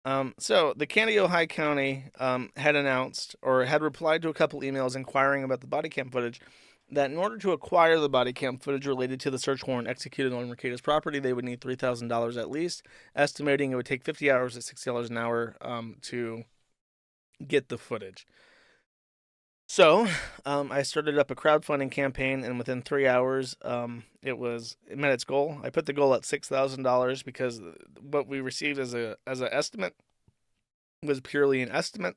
So the Canady, Ohio County had announced or had replied to a couple emails inquiring about the body cam footage that in order to acquire the body cam footage related to the search warrant executed on Rekieta's property, they would need $3,000 at least, estimating it would take 50 hours at $60 an hour to get the footage. So, I started up a crowdfunding campaign, and within 3 hours, it met its goal. I put the goal at $6,000 because what we received as an estimate was purely an estimate,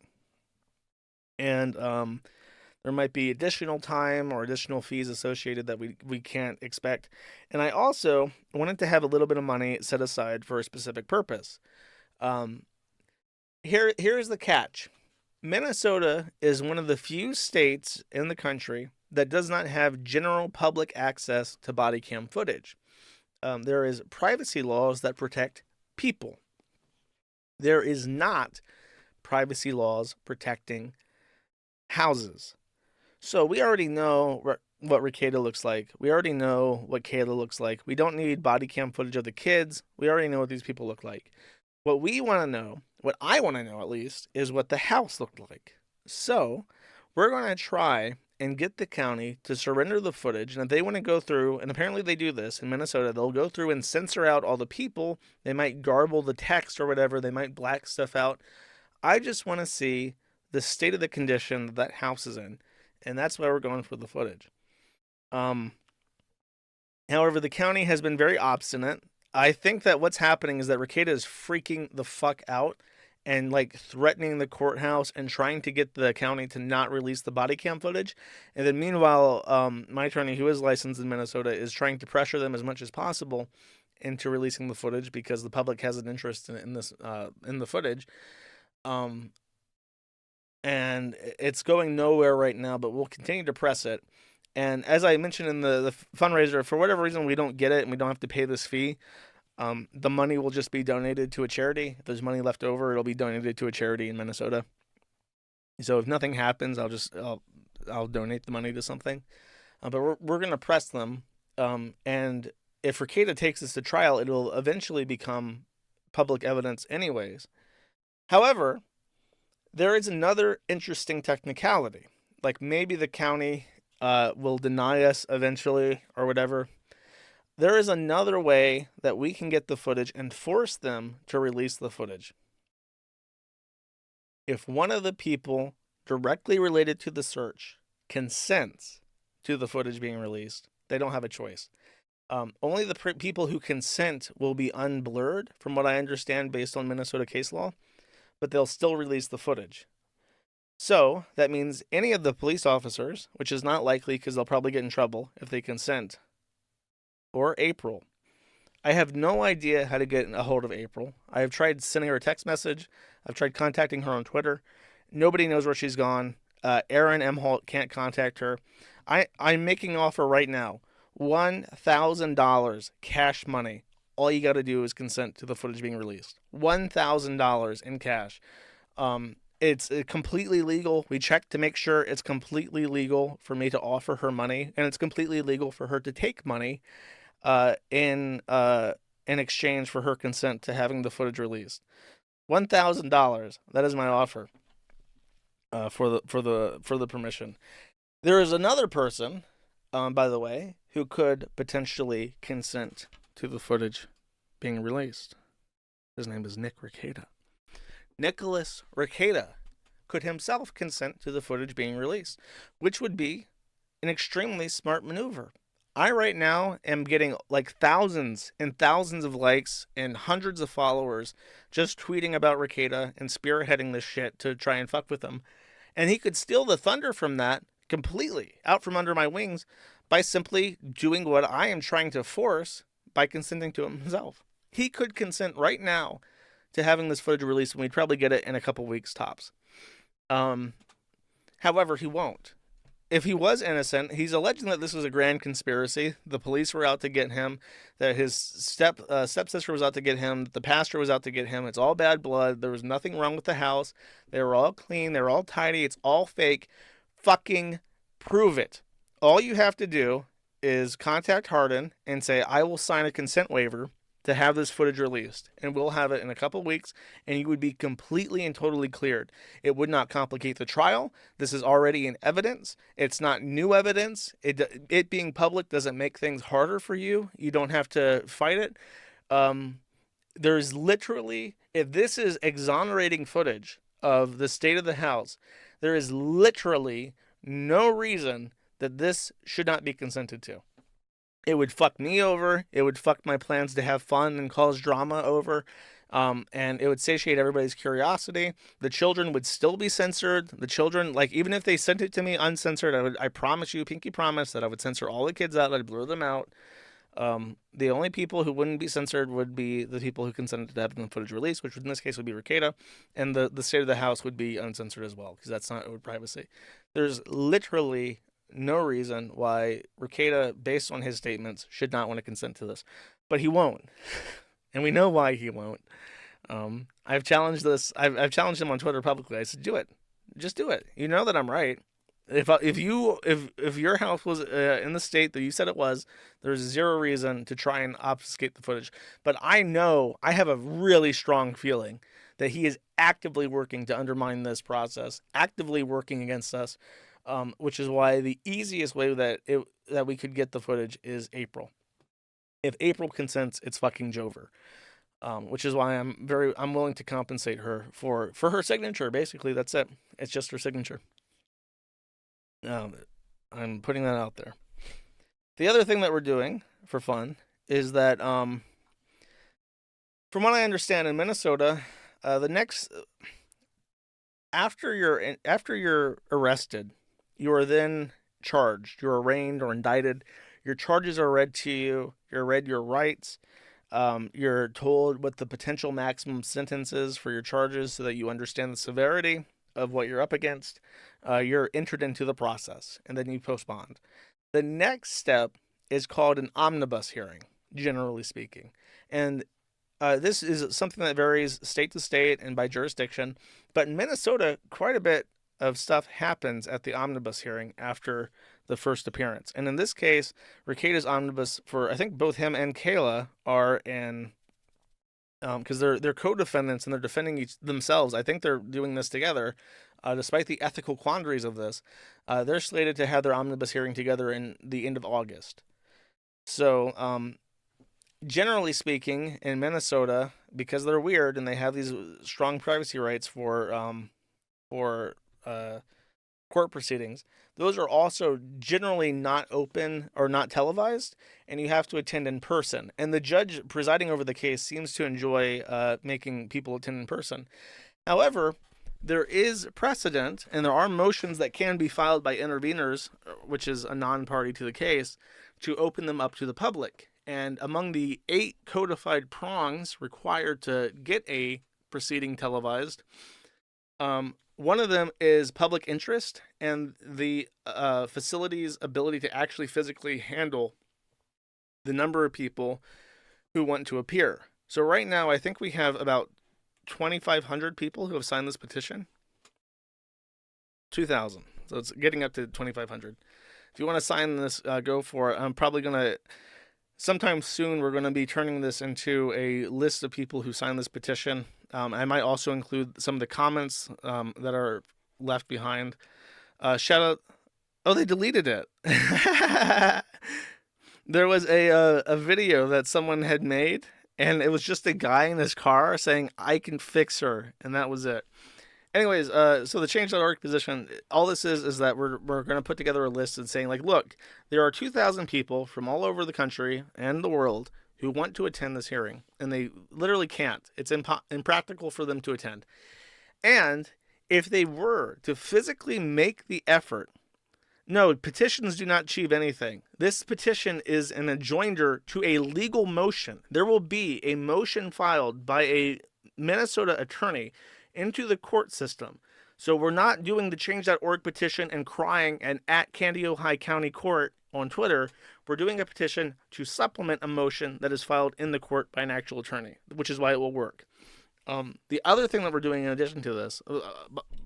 and there might be additional time or additional fees associated that we can't expect. And I also wanted to have a little bit of money set aside for a specific purpose. Um, here's the catch. Minnesota is one of the few states in the country that does not have general public access to body cam footage. There is privacy laws that protect people. There is not privacy laws protecting houses. So we already know what Rekieta looks like. We already know what Kayla looks like. We don't need body cam footage of the kids. We already know what these people look like. What we want to know, what I want to know at least, is what the house looked like. So we're going to try and get the county to surrender the footage. And if they want to go through, and apparently they do this in Minnesota, they'll go through and censor out all the people. They might garble the text or whatever. They might black stuff out. I just want to see the state of the condition that house is in. And that's why we're going for the footage. However, the county has been very obstinate. I think that what's happening is that Rekieta is freaking the fuck out and like threatening the courthouse and trying to get the county to not release the body cam footage. And then meanwhile, my attorney, who is licensed in Minnesota, is trying to pressure them as much as possible into releasing the footage because the public has an interest in this in the footage. Um, and it's going nowhere right now, but we'll continue to press it. And as I mentioned in the fundraiser, for whatever reason we don't get it and we don't have to pay this fee, the money will just be donated to a charity. If there's money left over, it'll be donated to a charity in Minnesota. So if nothing happens, I'll donate the money to something. But we're gonna press them, and if Rekieta takes this to trial, it will eventually become public evidence, anyways. However, there is another interesting technicality. Like maybe the county will deny us eventually or whatever. There is another way that we can get the footage and force them to release the footage. If one of the people directly related to the search consents to the footage being released, they don't have a choice. Only the people who consent will be unblurred, from what I understand, based on Minnesota case law, but they'll still release the footage. So that means any of the police officers, which is not likely because they'll probably get in trouble if they consent, or April. I have no idea how to get a hold of April. I have tried sending her a text message. I've tried contacting her on Twitter. Nobody knows where she's gone. Aaron M. Holt can't contact her. I'm making an offer right now. $1,000 cash money. All you got to do is consent to the footage being released. $1,000 in cash. It's completely legal. We checked to make sure it's completely legal for me to offer her money, and it's completely legal for her to take money in exchange for her consent to having the footage released. $1,000. That is my offer for the permission. There is another person, by the way, who could potentially consent to the footage being released. His name is Nick Rekieta. Nicholas Rekieta could himself consent to the footage being released, which would be an extremely smart maneuver. I right now am getting like thousands and thousands of likes and hundreds of followers just tweeting about Rekieta and spearheading this shit to try and fuck with him. And he could steal the thunder from that completely out from under my wings by simply doing what I am trying to force by consenting to himself. He could consent right now to having this footage released, and we'd probably get it in a couple weeks tops. However, he won't. If he was innocent, he's alleging that this was a grand conspiracy. The police were out to get him, that his stepsister was out to get him, the pastor was out to get him. It's all bad blood. There was nothing wrong with the house. They were all clean. They were all tidy. It's all fake. Fucking prove it. All you have to do is contact Hardin and say, I will sign a consent waiver to have this footage released, and we'll have it in a couple weeks, and you would be completely and totally cleared. It would not complicate the trial. This is already in evidence. It's not new evidence. It being public doesn't make things harder for you. You don't have to fight it. There's literally, if this is exonerating footage of the state of the house, there is literally no reason that this should not be consented to. It would fuck me over. It would fuck my plans to have fun and cause drama over. And it would satiate everybody's curiosity. The children would still be censored. The children, like, even if they sent it to me uncensored, I promise you, pinky promise, that I would censor all the kids out. I'd blur them out. The only people who wouldn't be censored would be the people who consented to having the footage released, which in this case would be Rekieta, and the state of the house would be uncensored as well, because that's not owed privacy. There's literally no reason why Rekieta, based on his statements, should not want to consent to this. But he won't. And we know why he won't. I've challenged this. I've challenged him on Twitter publicly. I said, do it. Just do it. You know that I'm right. If your house was in the state that you said it was, there's zero reason to try and obfuscate the footage. But I know, I have a really strong feeling that he is actively working to undermine this process, actively working against us. Which is why the easiest way that we could get the footage is April. If April consents, it's fucking Jover. Which is why I'm willing to compensate her for her signature. Basically, that's it. It's just her signature. I'm putting that out there. The other thing that we're doing for fun is that, from what I understand, in Minnesota, after you're arrested, you are then charged. You're arraigned or indicted. Your charges are read to you. You're read your rights. You're told what the potential maximum sentence is for your charges so that you understand the severity of what you're up against. You're entered into the process, and then you post bond. The next step is called an omnibus hearing, generally speaking. And this is something that varies state to state and by jurisdiction. But in Minnesota, quite a bit of stuff happens at the omnibus hearing after the first appearance. And in this case, Rekieta's omnibus for, I think both him and Kayla are in, because they're co-defendants and they're defending themselves. I think they're doing this together, despite the ethical quandaries of this. They're slated to have their omnibus hearing together in the end of August. So, generally speaking, in Minnesota, because they're weird and they have these strong privacy rights for court proceedings, those are also generally not open or not televised, and you have to attend in person. And the judge presiding over the case seems to enjoy making people attend in person. However, there is precedent, and there are motions that can be filed by interveners, which is a non-party to the case, to open them up to the public. And among the 8 codified prongs required to get a proceeding televised, one of them is public interest and the facility's ability to actually physically handle the number of people who want to appear. So right now, I think we have about 2,500 people who have signed this petition. 2,000. So it's getting up to 2,500. If you want to sign this, go for it. I'm probably going to, sometime soon, we're going to be turning this into a list of people who signed this petition. I might also include some of the comments that are left behind. Shout out. Oh, they deleted it. There was a video that someone had made, and it was just a guy in his car saying, "I can fix her," and that was it. Anyways, so the change.org position, all this is that we're going to put together a list and saying, like, look, there are 2,000 people from all over the country and the world who want to attend this hearing, and they literally can't. It's impractical for them to attend. And if they were to physically make the effort, no, petitions do not achieve anything. This petition is an adjoinder to a legal motion. There will be a motion filed by a Minnesota attorney into the court system. So we're not doing the change.org petition and crying and at Candy-Ojai County Court on Twitter. We're doing a petition to supplement a motion that is filed in the court by an actual attorney, which is why it will work. The other thing that we're doing in addition to this,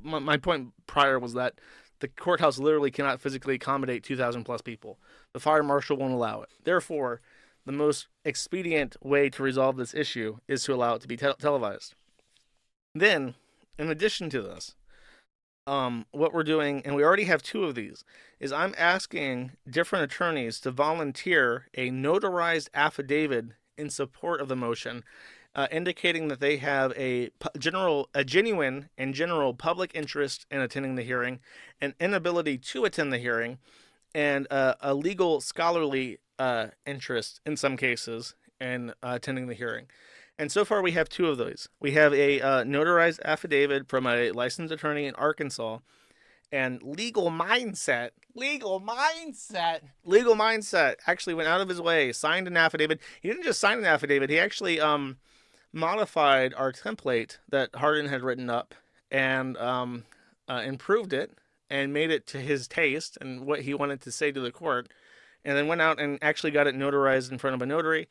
my point prior was that the courthouse literally cannot physically accommodate 2,000 plus people. The fire marshal won't allow it. Therefore, the most expedient way to resolve this issue is to allow it to be televised. Then, in addition to this, what we're doing, and we already have 2 of these, is I'm asking different attorneys to volunteer a notarized affidavit in support of the motion, indicating that they have a genuine and general public interest in attending the hearing, an inability to attend the hearing, and a legal scholarly interest in some cases in attending the hearing. And so far we have 2 of those. We have a notarized affidavit from a licensed attorney in Arkansas, and Legal Mindset actually went out of his way, signed an affidavit. He didn't just sign an affidavit, he actually modified our template that Hardin had written up and improved it and made it to his taste and what he wanted to say to the court, and then went out and actually got it notarized in front of a notary,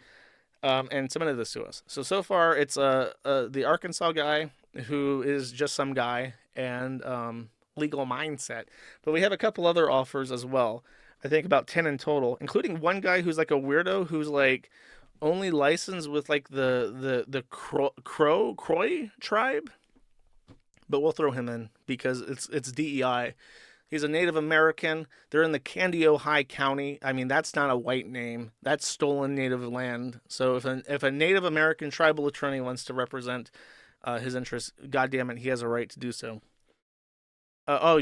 and submitted this to us. So far it's the Arkansas guy, who is just some guy, and Legal Mindset. But we have a couple other offers as well. I think about 10 in total, including one guy who's like a weirdo, who's like only licensed with like the Croy tribe. But we'll throw him in because it's DEI. He's a Native American. They're in the Candy-Ojai County. I mean, that's not a white name. That's stolen Native land. So if a Native American tribal attorney wants to represent his interests, goddamn it, he has a right to do so.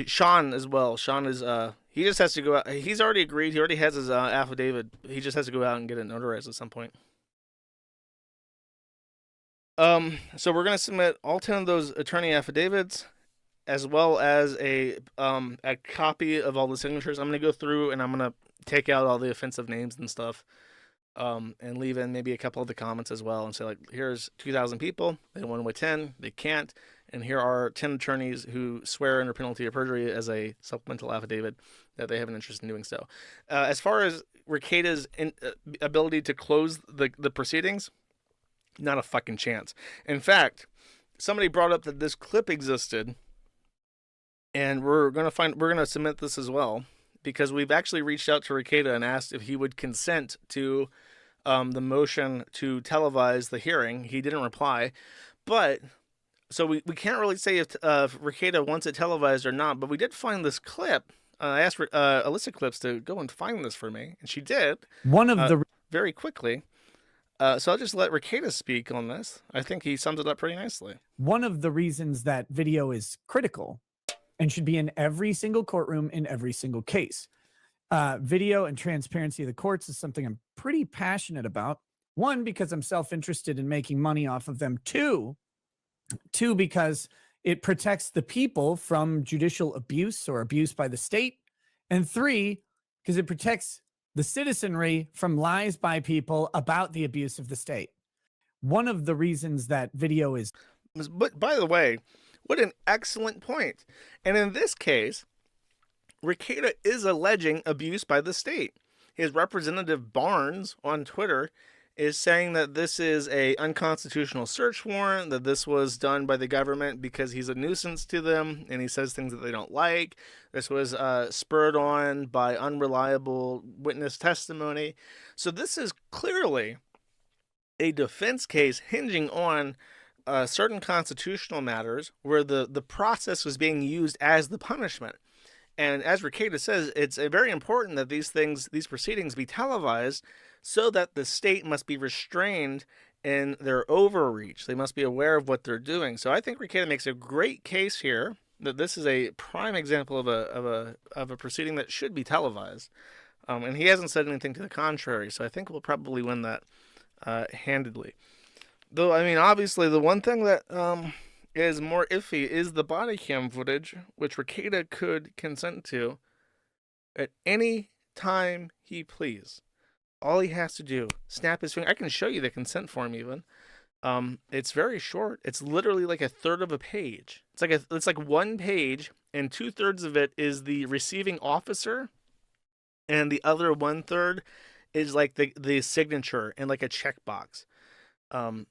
Sean as well. Sean is he just has to go out. He's already agreed. He already has his affidavit. He just has to go out and get it notarized at some point. So we're gonna submit all 10 of those attorney affidavits, as well as a copy of all the signatures. I'm gonna go through and I'm gonna take out all the offensive names and stuff, and leave in maybe a couple of the comments as well, and say like, here's 2,000 people. They want to attend. They can't. And here are 10 attorneys who swear under penalty of perjury as a supplemental affidavit that they have an interest in doing so. As far as Rekieta's ability to close the proceedings, not a fucking chance. In fact, somebody brought up that this clip existed, and we're gonna submit this as well, because we've actually reached out to Rekieta and asked if he would consent to the motion to televise the hearing. He didn't reply, but so we can't really say if Rekieta wants it televised or not. But we did find this clip. I asked Alyssa Clips to go and find this for me, and she did. One of the very quickly. So I'll just let Rekieta speak on this. I think he sums it up pretty nicely. One of the reasons that video is critical and should be in every single courtroom in every single case. Video and transparency of the courts is something I'm pretty passionate about. 1, because I'm self-interested in making money off of them. 2, because it protects the people from judicial abuse or abuse by the state. And 3, because it protects the citizenry from lies by people about the abuse of the state. One of the reasons that video is... But by the way, what an excellent point. And in this case, Rekieta is alleging abuse by the state. His representative Barnes on Twitter is saying that this is a unconstitutional search warrant, that this was done by the government because he's a nuisance to them and he says things that they don't like. This was spurred on by unreliable witness testimony. So this is clearly a defense case hinging on certain constitutional matters where the process was being used as the punishment. And as Rekieta says, it's very important that these proceedings be televised, so that the state must be restrained in their overreach. They must be aware of what they're doing. So I think Rekieta makes a great case here that this is a prime example of a proceeding that should be televised. And he hasn't said anything to the contrary. So I think we'll probably win that handedly. Though, I mean, obviously the one thing that is more iffy is the body cam footage, which Rekieta could consent to at any time he please. All he has to do, snap his finger. I can show you the consent form even. It's very short. It's literally like a third of a page. It's like one page, and 2/3 of it is the receiving officer, and the other 1/3 is like the signature and like a checkbox.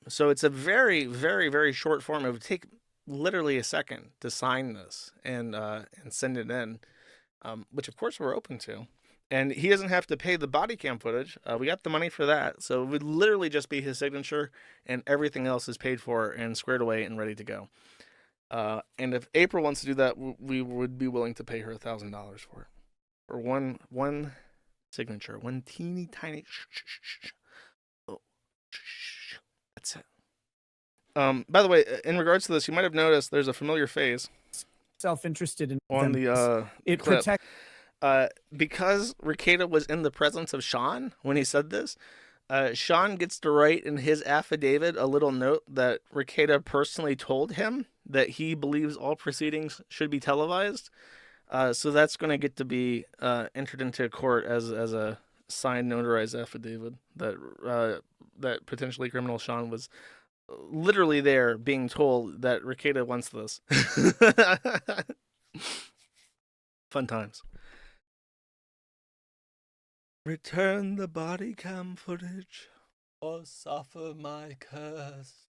So it's a very, very, very short form. It would take literally a second to sign this and send it in, which of course we're open to. and he doesn't have to pay the body cam footage. We got the money for that, so it would literally just be his signature, and everything else is paid for and squared away and ready to go. And if April wants to do that, we would be willing to pay her $1,000 for it, for one signature, one teeny tiny. Oh, that's it. By the way, in regards to this, you might have noticed there's a familiar face Self-interested in on them. the It clip. protects. Because Rekieta was in the presence of Sean when he said this, Sean gets to write in his affidavit a little note that Rekieta personally told him that he believes all proceedings should be televised. So that's going to get to be entered into court as a signed, notarized affidavit that potentially criminal Sean was literally there being told that Rekieta wants this. Fun times. Return the body cam footage or suffer my curse.